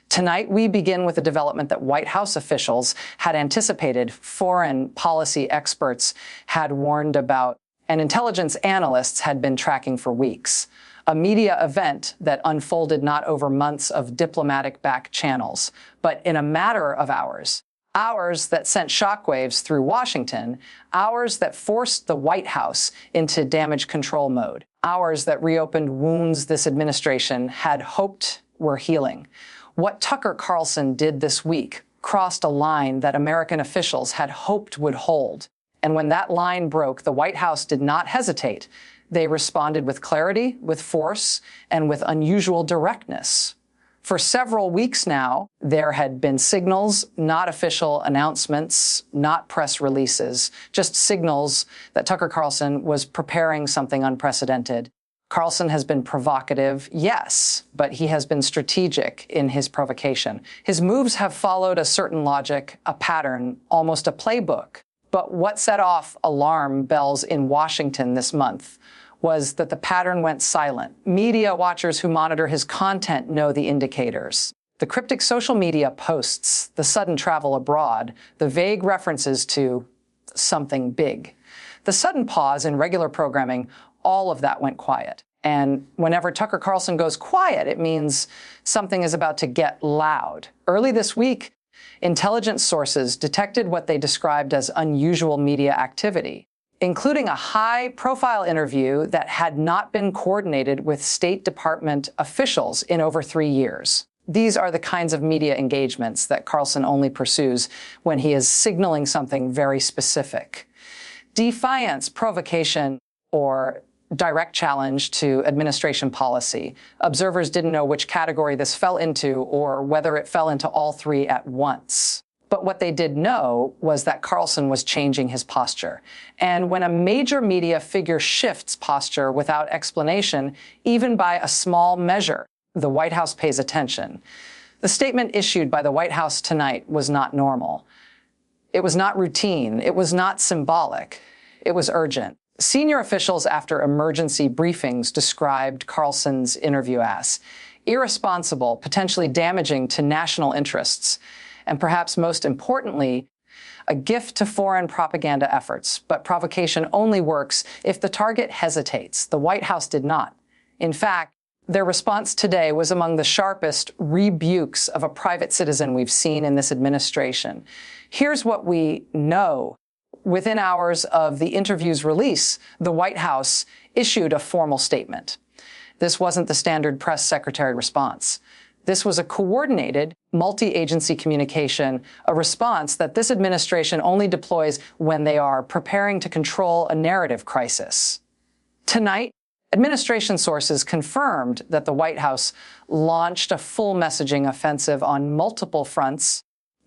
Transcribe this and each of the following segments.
Tonight, we begin with a development that White House officials had anticipated, foreign policy experts had warned about, and intelligence analysts had been tracking for weeks. A media event that unfolded not over months of diplomatic back channels, but in a matter of hours. Hours that sent shockwaves through Washington, hours that forced the White House into damage control mode, hours that reopened wounds this administration had hoped were healing. What Tucker Carlson did this week crossed a line that American officials had hoped would hold. And when that line broke, the White House did not hesitate. They responded with clarity, with force, and with unusual directness. For several weeks now, there had been signals, not official announcements, not press releases, just signals that Tucker Carlson was preparing something unprecedented. Carlson has been provocative, yes, but he has been strategic in his provocation. His moves have followed a certain logic, a pattern, almost a playbook. But what set off alarm bells in Washington this month was that the pattern went silent. Media watchers who monitor his content know the indicators. The cryptic social media posts, the sudden travel abroad, the vague references to something big. The sudden pause in regular programming, all of that went quiet. And whenever Tucker Carlson goes quiet, it means something is about to get loud. Early this week, intelligence sources detected what they described as unusual media activity, including a high-profile interview that had not been coordinated with State Department officials in over 3 years. These are the kinds of media engagements that Carlson only pursues when he is signaling something very specific. Defiance, provocation, or direct challenge to administration policy. Observers didn't know which category this fell into or whether it fell into all three at once. But what they did know was that Carlson was changing his posture. And when a major media figure shifts posture without explanation, even by a small measure, the White House pays attention. The statement issued by the White House tonight was not normal. It was not routine. It was not symbolic. It was urgent. Senior officials after emergency briefings described Carlson's interview as irresponsible, potentially damaging to national interests, and perhaps most importantly, a gift to foreign propaganda efforts. But provocation only works if the target hesitates. The White House did not. In fact, their response today was among the sharpest rebukes of a private citizen we've seen in this administration. Here's what we know. Within hours of the interview's release, the White House issued a formal statement. This wasn't the standard press secretary response. This was a coordinated, multi-agency communication, a response that this administration only deploys when they are preparing to control a narrative crisis. Tonight, administration sources confirmed that the White House launched a full messaging offensive on multiple fronts,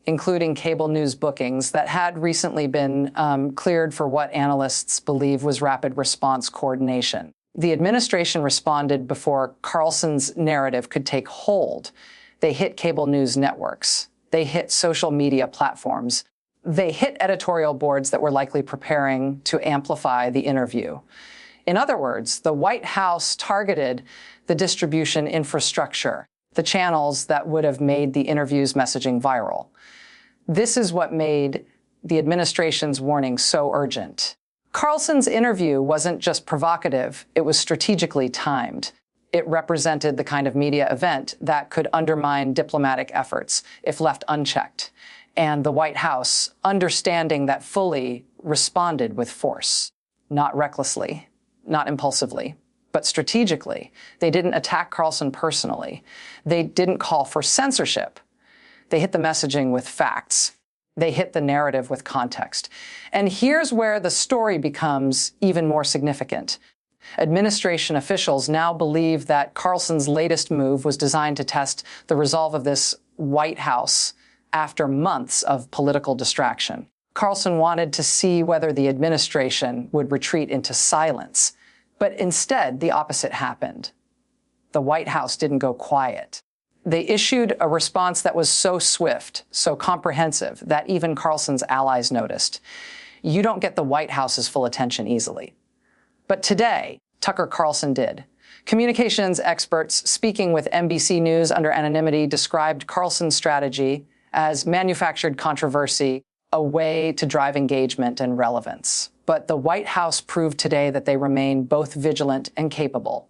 including cable news bookings that had recently been cleared for what analysts believe was rapid response coordination. The administration responded before Carlson's narrative could take hold. They hit cable news networks. They hit social media platforms. They hit editorial boards that were likely preparing to amplify the interview. In other words, the White House targeted the distribution infrastructure, the channels that would have made the interview's messaging viral. This is what made the administration's warning so urgent. Carlson's interview wasn't just provocative, it was strategically timed. It represented the kind of media event that could undermine diplomatic efforts if left unchecked. And the White House, understanding that fully, responded with force. Not recklessly, not impulsively, but strategically. They didn't attack Carlson personally. They didn't call for censorship. They hit the messaging with facts. They hit the narrative with context. And here's where the story becomes even more significant. Administration officials now believe that Carlson's latest move was designed to test the resolve of this White House after months of political distraction. Carlson wanted to see whether the administration would retreat into silence. But instead, the opposite happened. The White House didn't go quiet. They issued a response that was so swift, so comprehensive, that even Carlson's allies noticed. You don't get the White House's full attention easily. But today, Tucker Carlson did. Communications experts speaking with NBC News under anonymity described Carlson's strategy as manufactured controversy, a way to drive engagement and relevance. But the White House proved today that they remain both vigilant and capable.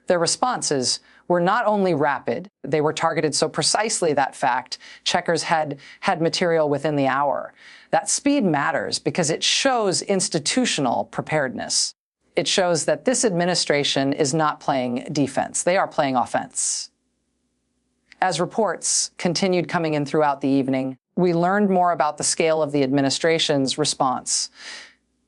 Their responses were not only rapid, they were targeted so precisely that fact checkers had material within the hour. That speed matters because it shows institutional preparedness. It shows that this administration is not playing defense. They are playing offense. As reports continued coming in throughout the evening, we learned more about the scale of the administration's response.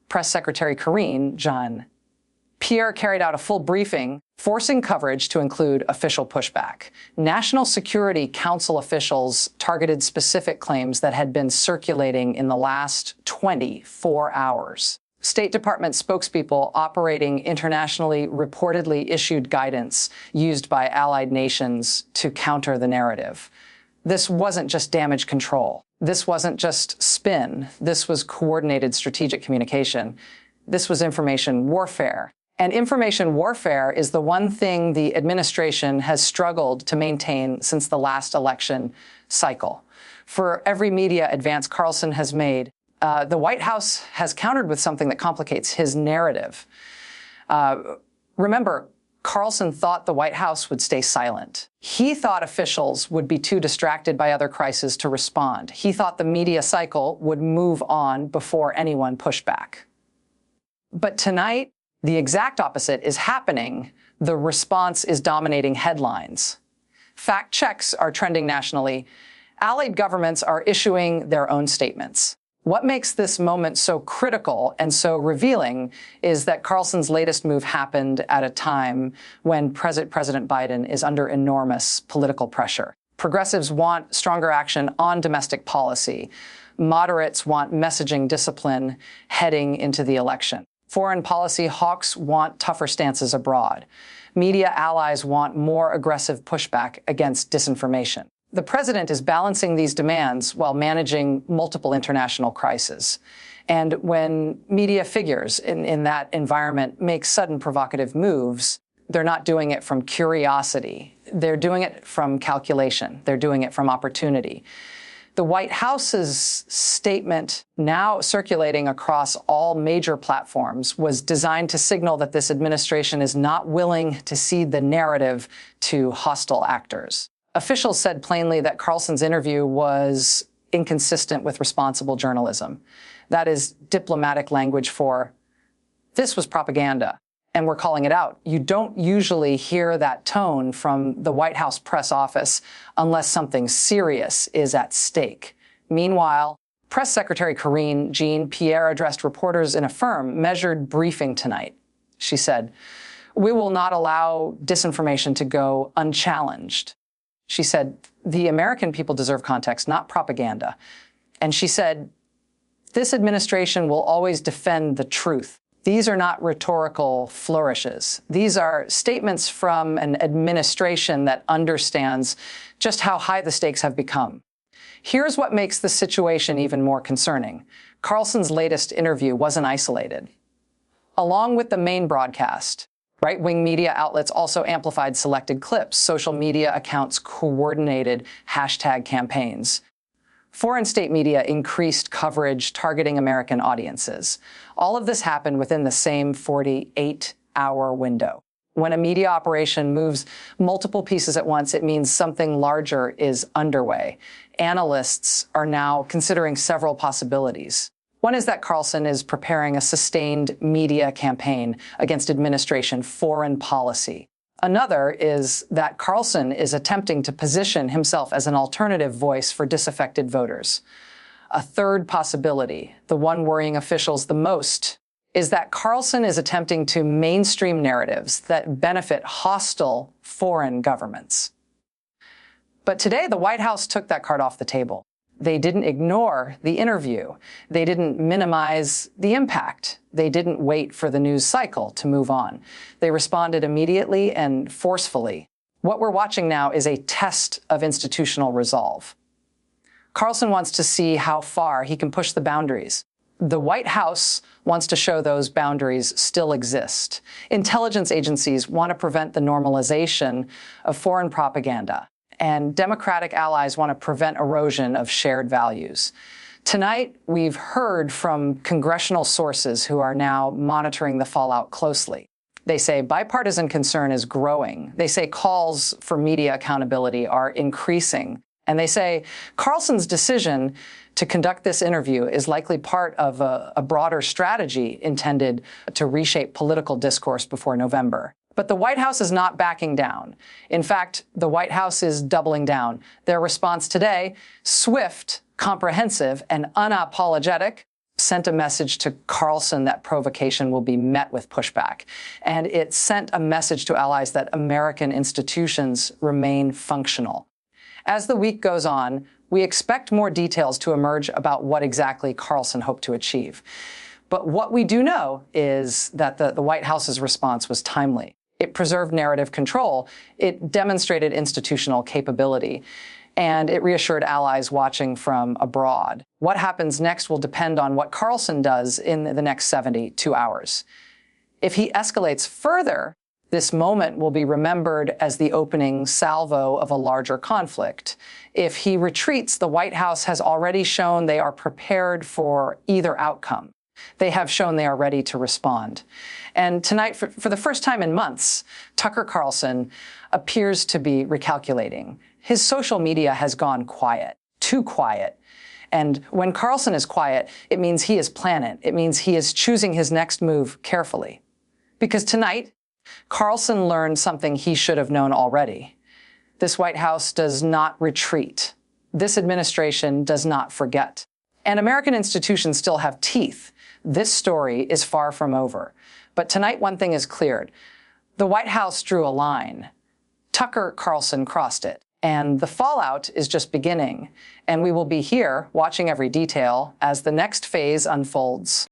Press Secretary Karine Jean-Pierre carried out a full briefing, forcing coverage to include official pushback. National Security Council officials targeted specific claims that had been circulating in the last 24 hours. State Department spokespeople operating internationally reportedly issued guidance used by allied nations to counter the narrative. This wasn't just damage control. This wasn't just spin. This was coordinated strategic communication. This was information warfare. And information warfare is the one thing the administration has struggled to maintain since the last election cycle. For every media advance Carlson has made, the White House has countered with something that complicates his narrative. Remember, Carlson thought the White House would stay silent. He thought officials would be too distracted by other crises to respond. He thought the media cycle would move on before anyone pushed back. But tonight, the exact opposite is happening. The response is dominating headlines. Fact checks are trending nationally. Allied governments are issuing their own statements. What makes this moment so critical and so revealing is that Carlson's latest move happened at a time when President Biden is under enormous political pressure. Progressives want stronger action on domestic policy. Moderates want messaging discipline heading into the election. Foreign policy hawks want tougher stances abroad. Media allies want more aggressive pushback against disinformation. The president is balancing these demands while managing multiple international crises. And when media figures in that environment make sudden provocative moves, they're not doing it from curiosity. They're doing it from calculation. They're doing it from opportunity. The White House's statement, now circulating across all major platforms, was designed to signal that this administration is not willing to cede the narrative to hostile actors. Officials said plainly that Carlson's interview was inconsistent with responsible journalism. That is diplomatic language for, this was propaganda, and we're calling it out. You don't usually hear that tone from the White House press office unless something serious is at stake. Meanwhile, Press Secretary Karine Jean-Pierre addressed reporters in a firm, measured briefing tonight. She said, "We will not allow disinformation to go unchallenged." She said, "The American people deserve context, not propaganda." And she said, "This administration will always defend the truth." These are not rhetorical flourishes. These are statements from an administration that understands just how high the stakes have become. Here's what makes the situation even more concerning. Carlson's latest interview wasn't isolated. Along with the main broadcast, right-wing media outlets also amplified selected clips. Social media accounts coordinated hashtag campaigns. Foreign state media increased coverage targeting American audiences. All of this happened within the same 48-hour window. When a media operation moves multiple pieces at once, it means something larger is underway. Analysts are now considering several possibilities. One is that Carlson is preparing a sustained media campaign against administration foreign policy. Another is that Carlson is attempting to position himself as an alternative voice for disaffected voters. A third possibility, the one worrying officials the most, is that Carlson is attempting to mainstream narratives that benefit hostile foreign governments. But today, the White House took that card off the table. They didn't ignore the interview. They didn't minimize the impact. They didn't wait for the news cycle to move on. They responded immediately and forcefully. What we're watching now is a test of institutional resolve. Carlson wants to see how far he can push the boundaries. The White House wants to show those boundaries still exist. Intelligence agencies want to prevent the normalization of foreign propaganda, and Democratic allies want to prevent erosion of shared values. Tonight, we've heard from congressional sources who are now monitoring the fallout closely. They say bipartisan concern is growing. They say calls for media accountability are increasing. And they say Carlson's decision to conduct this interview is likely part of a broader strategy intended to reshape political discourse before November. But the White House is not backing down. In fact, the White House is doubling down. Their response today, swift, comprehensive, and unapologetic, sent a message to Carlson that provocation will be met with pushback. And it sent a message to allies that American institutions remain functional. As the week goes on, we expect more details to emerge about what exactly Carlson hoped to achieve. But what we do know is that the White House's response was timely. It preserved narrative control, it demonstrated institutional capability, and it reassured allies watching from abroad. What happens next will depend on what Carlson does in the next 72 hours. If he escalates further, this moment will be remembered as the opening salvo of a larger conflict. If he retreats, the White House has already shown they are prepared for either outcome. They have shown they are ready to respond. And tonight, for the first time in months, Tucker Carlson appears to be recalculating. His social media has gone quiet, too quiet. And when Carlson is quiet, it means he is planning. It means he is choosing his next move carefully. Because tonight, Carlson learned something he should have known already. This White House does not retreat. This administration does not forget. And American institutions still have teeth. This story is far from over. But tonight, one thing is cleared. The White House drew a line. Tucker Carlson crossed it. And the fallout is just beginning. And we will be here watching every detail as the next phase unfolds.